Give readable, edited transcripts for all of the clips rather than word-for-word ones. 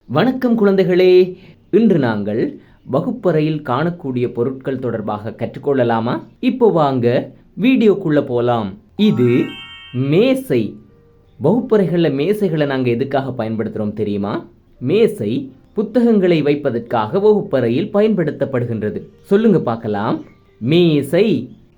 வணக்கம் குழந்தைகளே, இன்று நாங்கள் வகுப்பறையில் காணக்கூடிய பொருட்கள் தொடர்பாக கற்றுக்கொள்ளலாமா? இப்போ வாங்க வீடியோக்குள்ள போலாம். இது மேசை. வகுப்பறைகளில் மேசைகளை நாங்கள் எதுக்காக பயன்படுத்துகிறோம் தெரியுமா? மேசை புத்தகங்களை வைப்பதற்காக வகுப்பறையில் பயன்படுத்தப்படுகின்றது. சொல்லுங்க பார்க்கலாம். மேசை.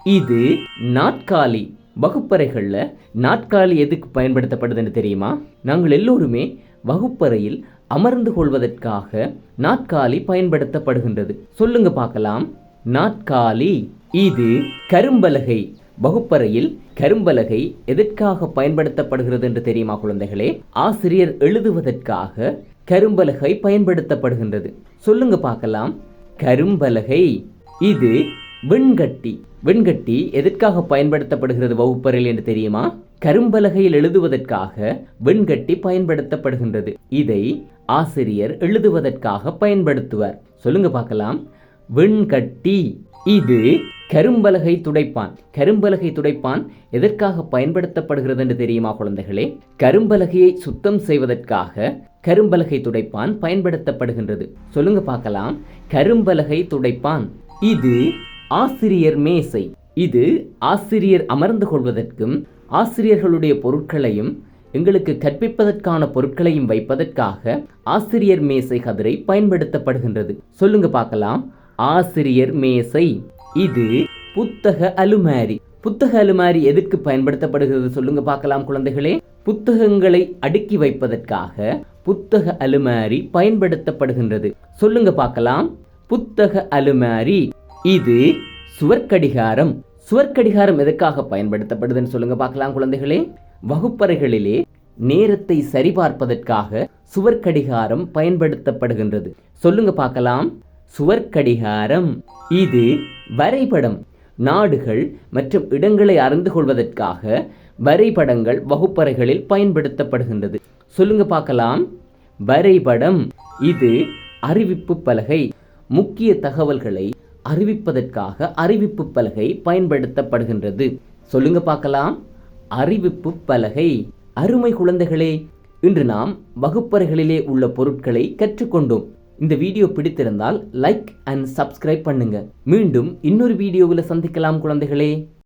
இது நாற்காலி. வகுப்பறைகளில் நாற்காலி எதுக்கு பயன்படுத்தப்படுதுன்னு தெரியுமா? நாங்கள் எல்லோருமே வகுப்பறையில் அமர்ந்து கொள்வதற்காக நாற்காலி பயன்படுத்தப்படுகின்றது. சொல்லுங்க பார்க்கலாம். நாற்காலி. இது கரும்பலகை. வகுப்பறையில் கரும்பலகை எதற்காக பயன்படுத்தப்படுகிறது என்று தெரியுமா குழந்தைகளே? ஆசிரியர் எழுதுவதற்காக கரும்பலகை பயன்படுத்தப்படுகின்றது. சொல்லுங்க பார்க்கலாம். கரும்பலகை. இது வெண்கட்டி. வெண்கட்டி எதற்காக பயன்படுத்தப்படுகிறது வகுப்பறையில் என்று தெரியுமா? கரும்பலகையில் எழுதுவதற்காக வெண்கட்டி பயன்படுத்தப்படுகின்றது. இதை ஆசிரியர் எழுதுவதற்காக பயன்படுத்துவார். சொல்லுங்க பார்க்கலாம். வெண்கட்டி. இது கரும்பலகை துடைப்பான். கரும்பலகை துடைப்பான் எதற்காக பயன்படுத்தப்படுகிறது என்று தெரியுமா குழந்தைகளே? கரும்பலகையை சுத்தம் செய்வதற்காக கரும்பலகை துடைப்பான் பயன்படுத்தப்படுகின்றது. சொல்லுங்க பார்க்கலாம். கரும்பலகை துடைப்பான். இது ஆசிரியர் மேசை. இது ஆசிரியர் அமர்ந்து கொள்வதற்கும் ஆசிரியர்களுடைய பொருட்களையும் எங்களுக்கு கற்பிப்பதற்கான பொருட்களையும் வைப்பதற்காக ஆசிரியர் மேசை கதிரை பயன்படுத்தப்படுகின்றது. சொல்லுங்க பார்க்கலாம். ஆசிரியர் மேசை. இது புத்தக அலுமாரி. புத்தக அலுமாரி எதற்கு பயன்படுத்தப்படுகிறது சொல்லுங்க பார்க்கலாம் குழந்தைகளே? புத்தகங்களை அடுக்கி வைப்பதற்காக புத்தக அலுமாரி பயன்படுத்தப்படுகின்றது. சொல்லுங்க பார்க்கலாம். புத்தக அலுமாரி. இது சுவர்க்கடிகாரம். சுவர்க்கடிகாரம் எதற்காக பயன்படுத்தப்படுதுன்னு சொல்லுங்க பார்க்கலாம் குழந்தைகளே? வகுப்பறைகளிலே நேரத்தை சரிபார்ப்பதற்காக சுவர்க்கடிகாரம் பயன்படுத்தப்படுகின்றது. சொல்லுங்க பார்க்கலாம். சுவர்க்கடிகாரம். இது வரைபடம். நாடுகள் மற்றும் இடங்களை அறிந்து கொள்வதற்காக வரைபடங்கள் வகுப்பறைகளில் பயன்படுத்தப்படுகின்றது. சொல்லுங்க பார்க்கலாம். வரைபடம். இது அறிவிப்பு பலகை. முக்கிய தகவல்களை அறிவிப்பதற்காக அறிவிப்பு பலகை பயன்படுத்தப்படுகின்றது. சொல்லுங்க பார்க்கலாம். அறிவிப்பு பலகை. அருமை குழந்தைகளே, இன்று நாம் வகுப்பறைகளிலே உள்ள பொருட்களை கற்றுக்கொண்டோம். இந்த வீடியோ பிடித்திருந்தால் லைக் அண்ட் சப்ஸ்கிரைப் பண்ணுங்க. மீண்டும் இன்னொரு வீடியோவில் சந்திக்கலாம் குழந்தைகளே.